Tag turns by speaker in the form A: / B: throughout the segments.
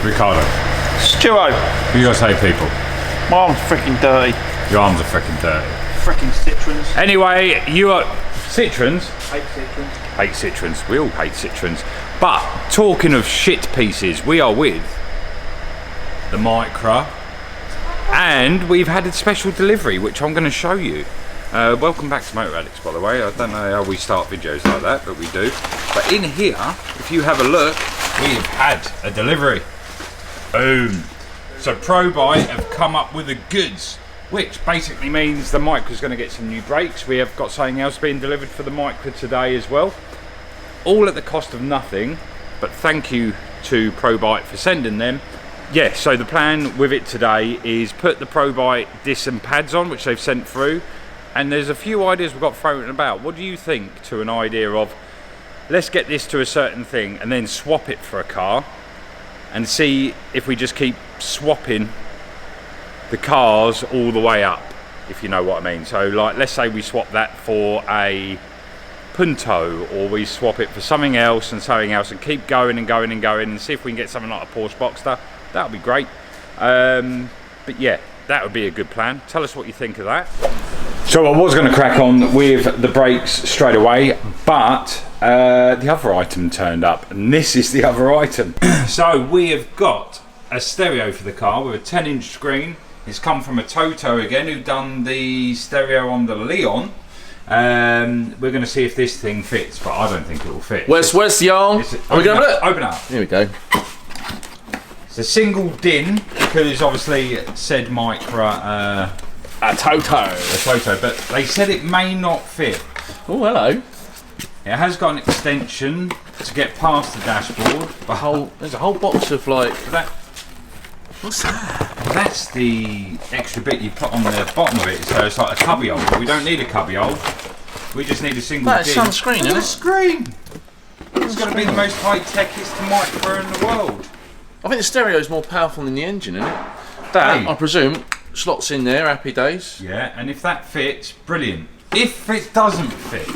A: Ricardo.
B: Stuart.
A: What you gotta say, people?
B: My arm's freaking dirty.
A: Your arms are freaking dirty.
B: Freaking Citroens.
A: Anyway, you are... Citroens?
B: Hate Citroens.
A: Hate Citroens. We all hate Citroens. But, talking of shit pieces, we are with the Micra. And we've had a special delivery, which I'm going to show you. Welcome back to Motor Addicts, by the way. I don't know how we start videos like that, but we do. But in here, if you have a look, we've had a delivery. Boom. So ProBite have come up with the goods, which basically means the Micra's going to get some new brakes. We have got something else being delivered for the Micra today as well. All at the cost of nothing, but thank you to ProBite for sending them. Yeah, so the plan with it today is put the ProBite discs and pads on, which they've sent through. And there's a few ideas we've got thrown about. What do you think to an idea of, let's get this to a certain thing and then swap it for a car and see if we just keep swapping the cars all the way up, if you know what I mean. So like, let's say we swap that for a Punto, or we swap it for something else and keep going and going and going and see if we can get something like a Porsche Boxster. That would be great. But yeah, that would be a good plan. Tell us what you think of that. So I was going to crack on with the brakes straight away, but the other item turned up, and this is the other item. So we have got a stereo for the car with a 10-inch screen. It's come from ATOTO again, who've done the stereo on the Leon. We're going to see if this thing fits, but I don't think it will fit.
C: Where's the arm? Are we going to look?
A: Open up.
C: Here we go.
A: It's a single DIN, because obviously it said Micra ATOTO, but they said it may not fit.
C: Oh, hello.
A: It has got an extension to get past the dashboard. But
C: there's a whole box of like...
A: What's that? That's the extra bit you put on the bottom of it, so it's like a cubby hole. But we don't need a cubby hole. We just need a single DIN.
C: That's some screen, isn't it?
A: Screen! It's going to be the most high-techest Micra in the world.
C: I think the stereo is more powerful than the engine, isn't it? That, I presume, slots in there, happy days.
A: Yeah, and if that fits, brilliant. If it doesn't fit,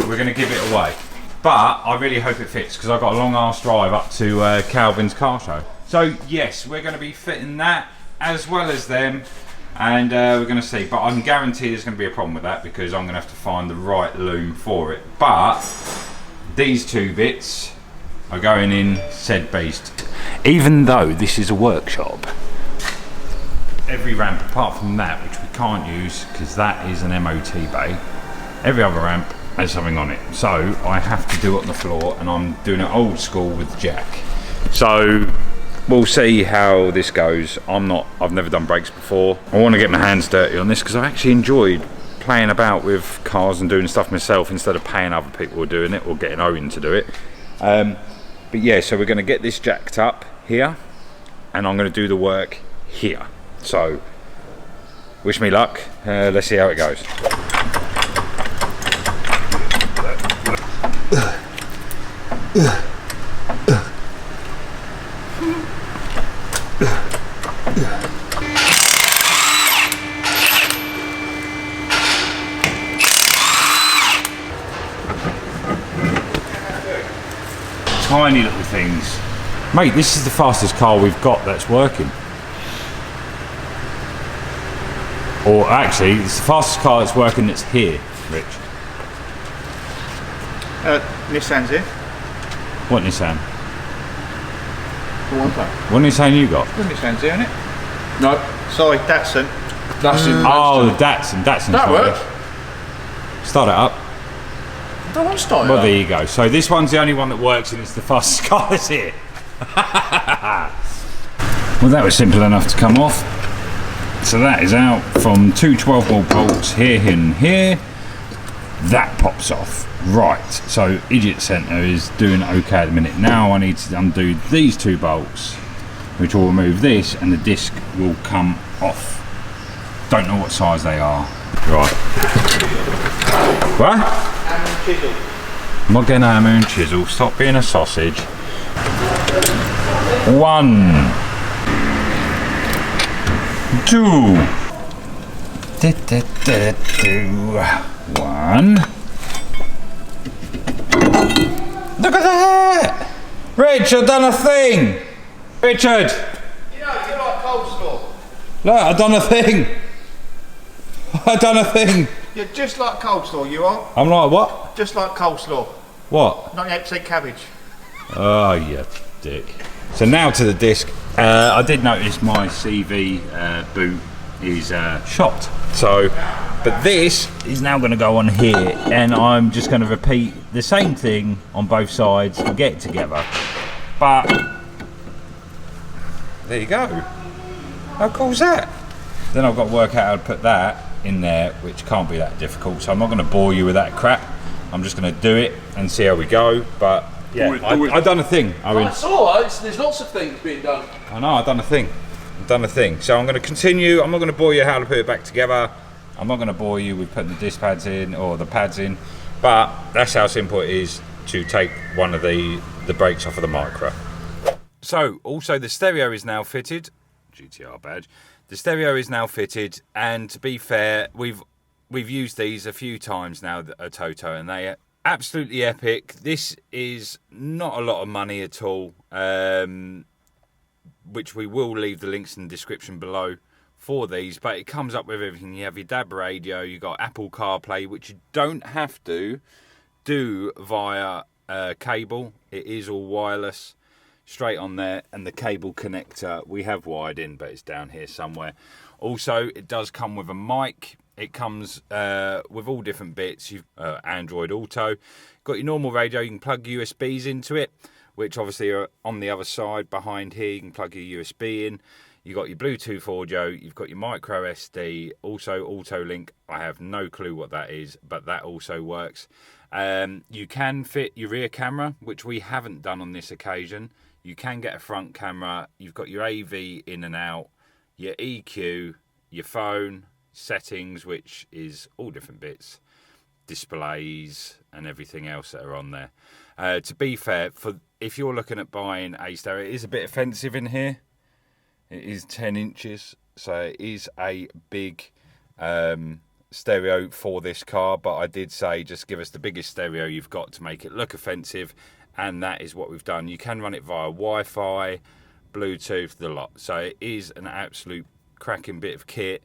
A: we're going to give it away. But I really hope it fits, because I've got a long arse drive up to Calvin's car show. So yes, we're going to be fitting that as well as them, and we're going to see. But I'm guaranteed there's going to be a problem with that, because I'm going to have to find the right loom for it. But these two bits are going in said beast. Even though this is a workshop, every ramp apart from that, which we can't use because that is an MOT bay, every other ramp has something on it. So I have to do it on the floor, and I'm doing it old school with Jack. So we'll see how this goes. I've never done brakes before. I want to get my hands dirty on this, because I actually enjoyed playing about with cars and doing stuff myself instead of paying other people doing it or getting Owen to do it. But yeah, so we're going to get this jacked up here, and I'm going to do the work here. So wish me luck. Let's see how it goes. Tiny little things. Mate, this is the fastest car we've got that's working. Or actually, it's the fastest car that's working that's here, Rich.
B: Nissan's here.
A: What Nissan?
B: For one time.
A: What Nissan you got?
B: The Nissan's here, isn't it?
C: No.
B: Sorry, Datsun.
A: Oh, the Datsun. Datsun's
C: that works.
A: Start it up.
C: I don't want to start it
A: Well,
C: up.
A: there you go. So this one's the only one that works, and it's the fastest car that's here. Well, that was simple enough to come off. So that is out from two 12-volt bolts here and here. That pops off. Right, so Idiot Centre is doing okay at the minute. Now I need to undo these two bolts, which will remove this, and the disc will come off. Don't know what size they are. Right. What?
B: Hammer and chisel.
A: I'm not getting a hammer and chisel. Stop being a sausage. 1, 2. 1. Look at that! Rich, I've done a thing! Richard!
B: You know, you're like coleslaw.
A: Look, I've done a thing. I've done a thing.
B: You're just like coleslaw, you are.
A: I'm like, what?
B: Just like coleslaw.
A: What?
B: 98% cabbage.
A: Oh, you dick. So now to the disc. I did notice my CV boot is shot. So, but this is now going to go on here, and I'm just going to repeat the same thing on both sides and get it together. But there you go. How cool is that? Then I've got to work out how to put that in there, which can't be that difficult. So I'm not going to bore you with that crap. I'm just going to do it and see how we go. But yeah, I've done a thing.
C: I saw there's lots of things being done.
A: I know, I've done a thing. So I'm going to continue. I'm not going to bore you how to put it back together. I'm not going to bore you with putting the disc pads in or the pads in. But that's how simple it is to take one of the brakes off of the Micra. So also the stereo is now fitted. GTR badge. The stereo is now fitted, and to be fair, we've used these a few times now at ATOTO, and they are absolutely epic. This is not a lot of money at all, which we will leave the links in the description below for these, but it comes up with everything. You have your DAB radio, you've got Apple CarPlay, which you don't have to do via cable. It is all wireless. Straight on there, and the cable connector we have wired in, but it's down here somewhere. Also, it does come with a mic. It comes with all different bits. You've Android Auto, got your normal radio. You can plug USBs into it, which obviously are on the other side behind here. You can plug your USB in. You've got your Bluetooth audio. You've got your micro SD. Also Auto Link. I have no clue what that is, but that also works. You can fit your rear camera, which we haven't done on this occasion. You can get a front camera. You've got your AV in and out, your EQ, your phone, settings, which is all different bits, displays and everything else that are on there. To be fair, if you're looking at buying a stereo, it is a bit offensive in here. It is 10 inches, so it is a big stereo for this car, but I did say just give us the biggest stereo you've got to make it look offensive. And that is what we've done. You can run it via Wi-Fi, Bluetooth, the lot. So it is an absolute cracking bit of kit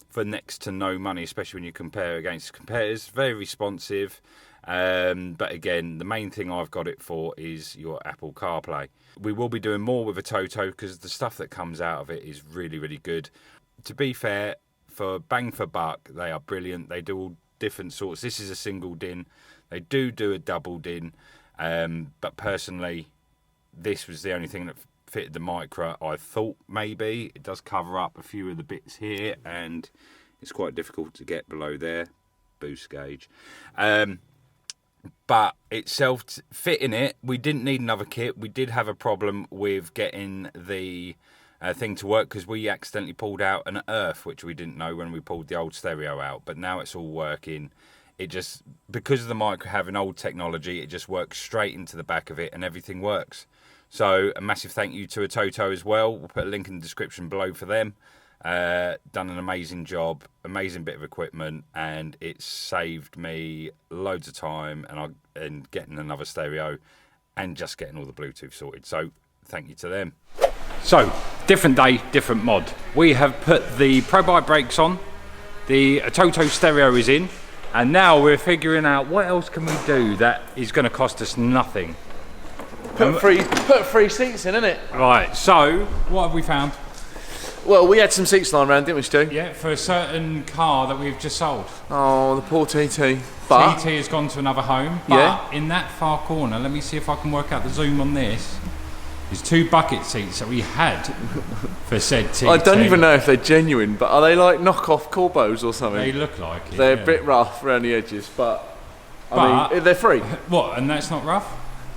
A: for next to no money, especially when you compare against competitors. Very responsive. But again, the main thing I've got it for is your Apple CarPlay. We will be doing more with ATOTO because the stuff that comes out of it is really, really good. To be fair, for bang for buck, they are brilliant. They do all different sorts. This is a single DIN. They do a double DIN. But personally, this was the only thing that fitted the Micra. I thought maybe it does cover up a few of the bits here, and it's quite difficult to get below there. Boost gauge. But itself, fitting it, we didn't need another kit. We did have a problem with getting the thing to work because we accidentally pulled out an earth, which we didn't know when we pulled the old stereo out. But now it's all working. It just, because of the Micra having old technology, it just works straight into the back of it and everything works. So a massive thank you to ATOTO as well. We'll put a link in the description below for them. Done an amazing job, amazing bit of equipment, and it's saved me loads of time and getting another stereo and just getting all the Bluetooth sorted. So thank you to them. So, different day, different mod. We have put the Pro Bike brakes on, the ATOTO stereo is in, and now we're figuring out what else can we do that is going to cost us nothing.
C: Put free seats in, innit?
A: Right, so what have we found?
C: Well, we had some seats lying around, didn't we, Stu?
A: Yeah, for a certain car that we've just sold.
C: Oh, the poor TT. But
A: TT has gone to another home, but in that far corner, let me see if I can work out the zoom on this. There's 2 bucket seats that we had for said TT.
C: I don't even know if they're genuine, but are they like knockoff Corbos or something?
A: They look like it.
C: They're a bit rough around the edges, but I mean, they're free.
A: What, and that's not rough?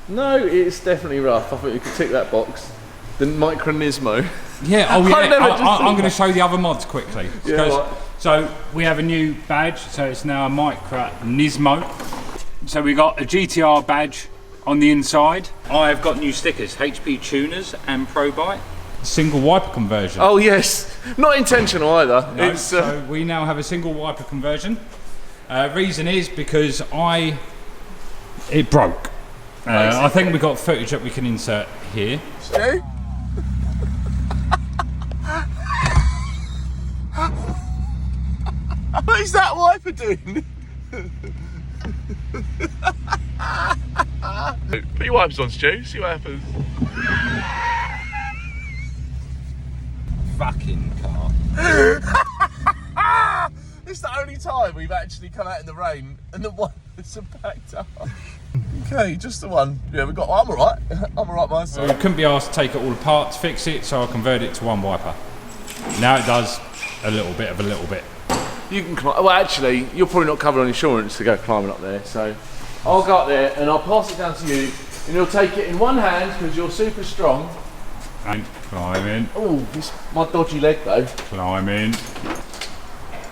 C: No, it's definitely rough. I think you could tick that box. The Micra Nismo.
A: Yeah, oh yeah, I'm going to show the other mods quickly.
C: Yeah, right.
A: So we have a new badge, so it's now a Micra Nismo. So we got a GTR badge on the inside. I've got new stickers, HP tuners and Pro Bike. Single wiper conversion.
C: Oh yes, not intentional either.
A: No, so we now have a single wiper conversion. Reason is because it broke. I think we've got footage that we can insert here.
C: Stu? What is that wiper doing? Put your wipers on, Stu, see what happens.
A: Fucking car.
C: It's the only time we've actually come out in the rain and the wipers are backed up. Okay, just the one. Yeah, we got. I'm alright. I'm alright myself.
A: I couldn't be asked to take it all apart to fix it, so I converted it to one wiper. Now it does a little bit of a little bit.
C: You can climb. Well, actually, you're probably not covered on insurance to go climbing up there, so I'll go up there and I'll pass it down to you, and you'll take it in one hand because you're super strong.
A: And climbing.
C: Oh, it's my dodgy leg though.
A: Climbing.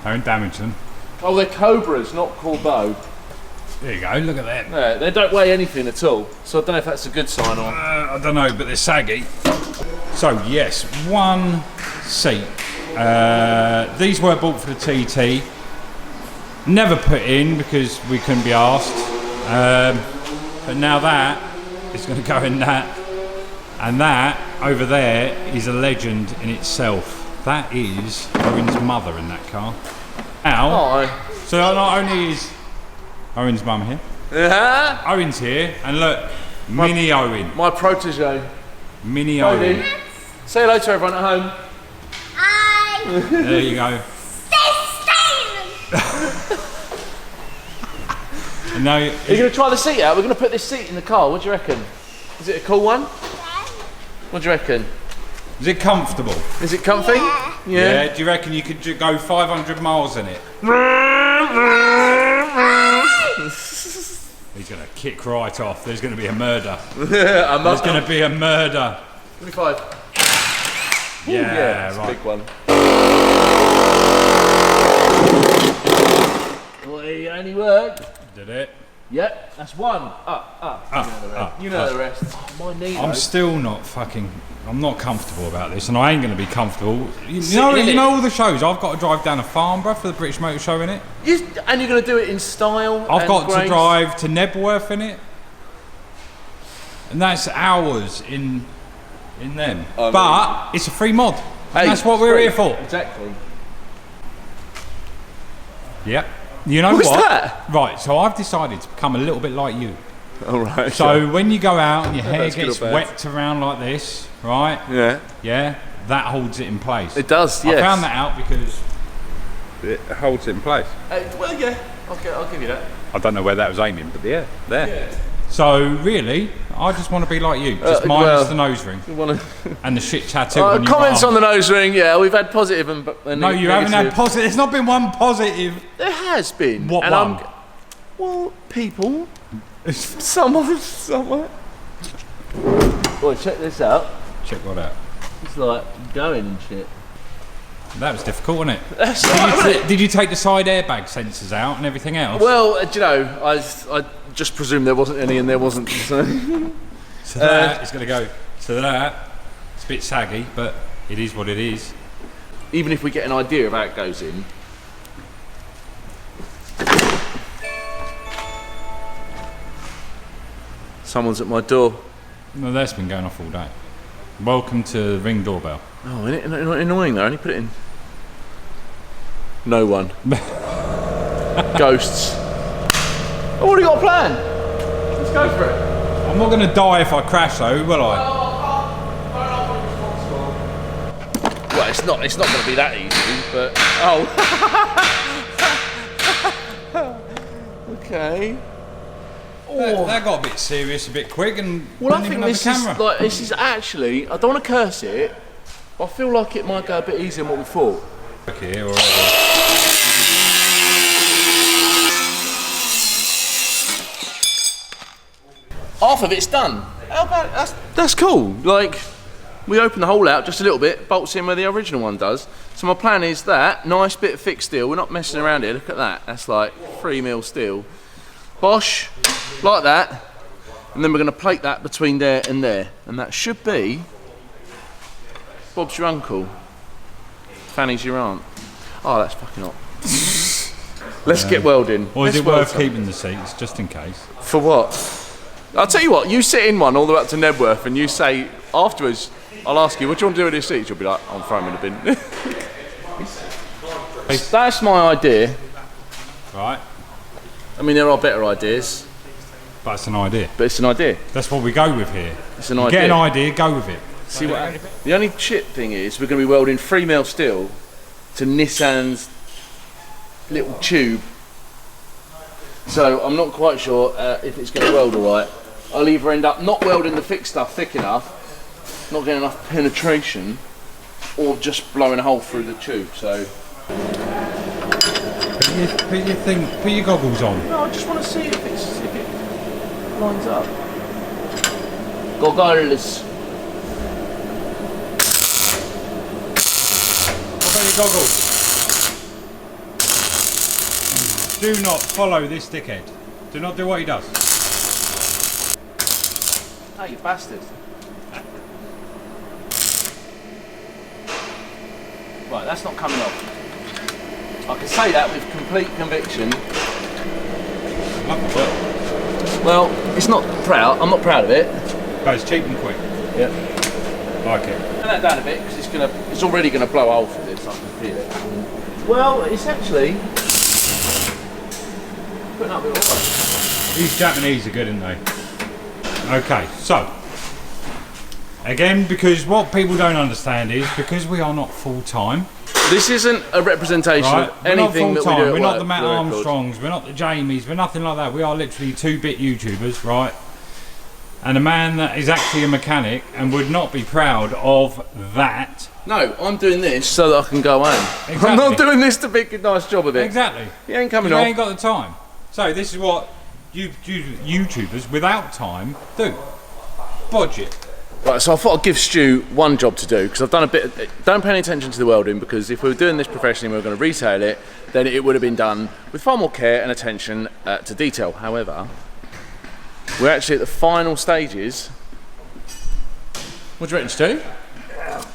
A: Don't damage them.
C: Oh, they're cobras, not corbeaux.
A: There you go, look at them.
C: Yeah, they don't weigh anything at all, so I don't know if that's a good sign or.
A: I don't know, but they're saggy. So yes, one seat. These were bought for the TT. Never put in because we couldn't be asked. But now that is going to go in that, and that over there is a legend in itself. That is Owen's mother in that car. Now, so not only is Owen's mum here, Owen's here, and look, Mini Owen.
C: My protege.
A: Mini Owen.
C: Say hello to everyone at home.
D: Hi!
A: There you go. And now,
C: Are you going to try the seat out? We're going to put this seat in the car. What do you reckon? Is it a cool one? What do you reckon?
A: is it comfortable?
C: Is it comfy?
A: Yeah. Do you reckon you could go 500 miles in it? He's going to kick right off. There's going to be a murder. There's going to be a murder.
C: 25.
A: Yeah,
C: it's
A: right.
C: a big one. Boy, only worked.
A: Did it?
C: Yep, that's one. You know the rest. Oh, my knee.
A: I'm still not fucking. I'm not comfortable about this, and I ain't going to be comfortable. You
C: in
A: know all the shows. I've got to drive down to Farnborough for the British Motor Show in it.
C: And you're going to do it in style.
A: I've got
C: grace.
A: to drive to Nebworth in it, and that's hours in them. But it's a free mod. And that's what we're here for.
C: Exactly.
A: Yep. You know
C: What's
A: what?
C: that?
A: Right. So I've decided to become a little bit like you.
C: All right.
A: So when you go out and your hair
C: That's good
A: gets
C: or bad?
A: wet around like this, right?
C: Yeah.
A: That holds it in place.
C: It does. Yes.
A: I found that out because it holds it in place.
C: Well, yeah. I'll give you that.
A: I don't know where that was aiming, but yeah, there. Yeah. So really, I just want to be like you, just minus the nose ring and the shit tattoo. on your
C: Comments
A: arm.
C: on the nose ring. Yeah, we've had positive and
A: No, you haven't had positive. There's not been one positive.
C: There has been.
A: What
C: and
A: one?
C: Well, people. Someone. Boy, check this out.
A: Check what out.
C: It's like going and shit.
A: That was difficult, wasn't it?
C: That's right,
A: Did you take the side airbag sensors out and everything else?
C: Well, do you know, I just presumed there wasn't any, and there wasn't. So
A: that is going to go to that. It's a bit saggy, but it is what it is.
C: Even if we get an idea of how it goes in. Someone's at my door.
A: No, that's been going off all day. Welcome to Ring Doorbell.
C: Oh, isn't it not annoying though? I only put it in. No one. Ghosts. I've already got a plan. Let's go for it.
A: I'm not going to die if I crash though, will I?
C: Well, it's not going to be that easy, but okay.
A: That got a bit serious, a bit quick, and
C: Well, I
A: didn't
C: think
A: even have the camera.
C: this is actually. I don't want to curse it, but I feel like it might go a bit easier than what we thought.
A: Okay, already.
C: Half of it's done. How about that's cool. Like, we open the hole out just a little bit, bolts in where the original one does. So my plan is that nice bit of thick steel. We're not messing around here. Look at that. That's like 3mm steel. Bosh, like that, and then we're going to plate that between there, and that should be. Bob's your uncle. Fanny's your aunt. Oh, that's fucking hot. Let's get welding.
A: Or is
C: Let's
A: it worth
C: weld some.
A: keeping the seats, just in case?
C: For what? I'll tell you what, you sit in one all the way up to Nebworth and you say, afterwards, I'll ask you, what do you want to do with these seats? You'll be like, I'm throwing them in the bin. That's my idea.
A: Right.
C: I mean, there are better ideas,
A: But it's an idea.
C: but it's an idea.
A: That's what we go with here.
C: It's an
A: You
C: idea.
A: get an idea, go with it.
C: See what? The only shit thing is we're going to be welding 3mm steel to Nissan's little tube. So I'm not quite sure if it's going to weld all right. I'll either end up not welding the thick stuff thick enough, not getting enough penetration, or just blowing a hole through the tube. So
A: Put your goggles on.
C: no, I just want to see if it lines up. Goggles.
A: What about your goggles? Do not follow this dickhead. Do not do what he does.
C: Hey, you bastard. Right, that's not coming off. I can say that with complete conviction. Well, it's not proud. I'm not proud of it.
A: But it's cheap and quick.
C: Yeah.
A: Like it.
C: Turn that down a bit because it's already gonna blow a hole through this. I can feel it. Well, it's actually putting up a bit of oil.
A: These Japanese are good, aren't they? Okay, so again, because what people don't understand is because we are not full time.
C: This isn't a representation
A: Right,
C: of anything that we do.
A: We're not the Matt Armstrongs, we're not the Jamies, we're nothing like that. We are literally 2-bit YouTubers, right? And a man that is actually a mechanic and would not be proud of that.
C: No, I'm doing this so that I can go home.
A: Exactly.
C: I'm not doing this to make a nice job of it.
A: Exactly.
C: He ain't coming
A: You
C: off.
A: ain't got the time. So this is what YouTubers without time do. Budget.
C: Right, so I thought I'd give Stu one job to do because I've done a bit. Don't pay any attention to the welding because if we were doing this professionally and we were going to retail it, then it would have been done with far more care and attention to detail. However, we're actually at the final stages. What do you reckon, Stu?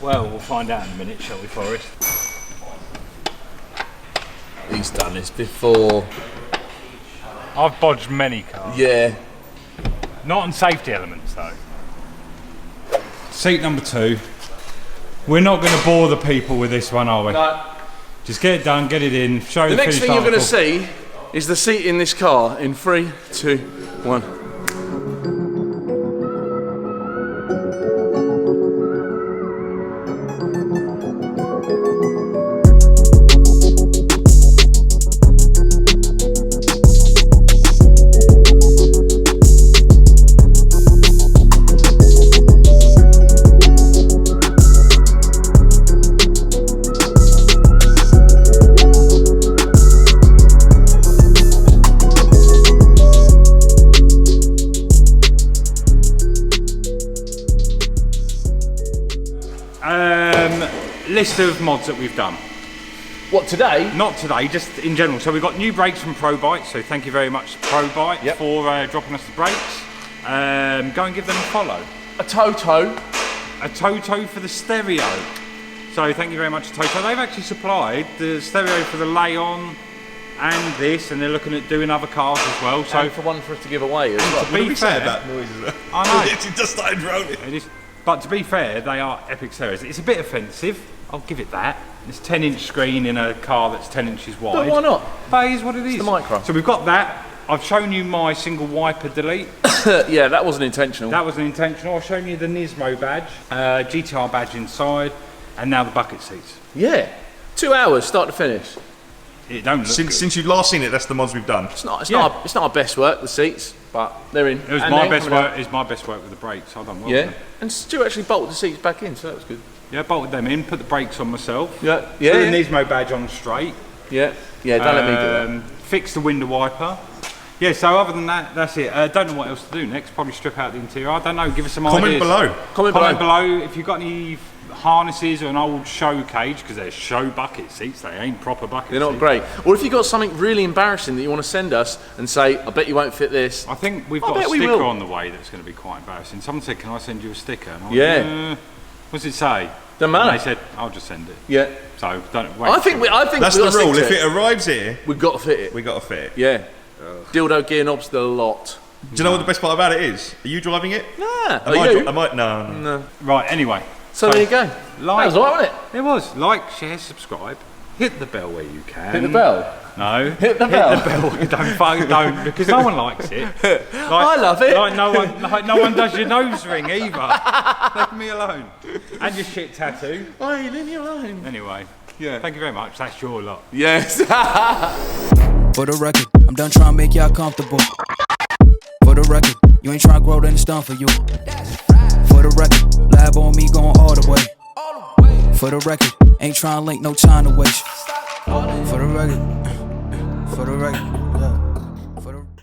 A: Well, we'll find out in a minute, shall we, Forrest?
C: He's done this before.
A: I've bodged many cars.
C: Yeah.
A: Not on safety elements though. Seat number 2. We're not going to bore the people with this one, are we?
C: No.
A: Just get it done, get it in, show
C: The
A: the
C: next
A: finished
C: thing you're going to
A: article.
C: see is the seat in this car in 3, 2, 1.
A: List of mods that we've done.
C: What, today?
A: Not today, just in general. So we've got new brakes from ProBite, so thank you very much ProBite
C: Yep.
A: for dropping us the brakes. Go and give them a follow.
C: ATOTO.
A: ATOTO for the stereo. So thank you very much ATOTO. They've actually supplied the stereo for the Leon and this, and they're looking at doing other cars as well. So
C: And for one for us to give away as well.
A: to be fair,
E: that noise as well.
A: I know.
E: It just started rolling.
A: it is, but to be fair, they are epic stereos. It's a bit offensive, I'll give it that. It's 10-inch screen in a car that's 10 inches wide.
C: But why not?
A: But it is what it is.
C: the Micra.
A: So we've got that. I've shown you my single wiper delete.
C: Yeah, that wasn't intentional.
A: That wasn't intentional. I've shown you the Nismo badge, GTR badge inside, and now the bucket seats.
C: Yeah. 2 hours, start to finish.
A: It don't look good.
E: Since you've last seen it, that's the mods we've done.
C: It's not
A: Yeah.
C: our best work, the seats, but they're in.
A: It was
C: And
A: my
C: then
A: best
C: coming
A: work.
C: out-
A: It's my best work with the brakes. I've done well.
C: Yeah.
A: with them.
C: And Stu actually bolted the seats back in, so that was good.
A: Yeah, bolted them in, put the brakes on myself.
C: Yeah.
A: Put
C: Yeah.
A: the Nismo badge on straight.
C: Yeah. Yeah, don't let me do that.
A: Fix the window wiper. Yeah, so other than that, that's it. Don't know what else to do next. Probably strip out the interior. I don't know. Give us some
E: Comment
A: ideas.
E: below.
C: Comment
A: below if you've got any harnesses or an old show cage, because they're show bucket seats. They ain't proper bucket
C: They're not
A: seats.
C: great. Or if you've got something really embarrassing that you want to send us and say, I bet you won't fit this.
A: I think we've
C: I
A: got a
C: bet we
A: sticker
C: will.
A: on the way that's going to be quite embarrassing. Someone said, "Can I send you a sticker?" And I was
C: Yeah.
A: like, what's it say?
C: Doesn't matter.
A: And they said, "I'll just send it."
C: Yeah.
A: So don't wait.
C: I think we've
E: That's
C: got
E: the
C: to stick
E: rule.
C: to
E: If it arrives here,
C: we've got to fit it.
E: we got to fit it.
C: Yeah. Dildo gear knobs, the lot.
E: Do you know what the best part about it is? Are you driving it?
C: Nah.
E: Am
C: Are
E: I?
C: you?
E: I might. No.
A: Right. Anyway.
C: So there you go.
A: Like,
C: That was alright, wasn't it?
A: It was. Like, share, subscribe. Hit the bell where you can.
C: Hit the bell.
A: No.
C: Hit the bell.
A: Hit the bell. Don't, because no one likes it.
C: I love it.
A: Like no one does your nose ring either. Leave me alone. And your shit tattoo.
C: Hey, leave me alone.
A: Anyway,
C: Yeah.
A: thank you very much. That's your lot.
C: Yes.
F: For the record, I'm done trying to make y'all comfortable. For the record, you ain't trying to grow, then it's done for you. For the record, lab on me going all the way. For the record, ain't trying to link, no time to waste. For the record, yeah.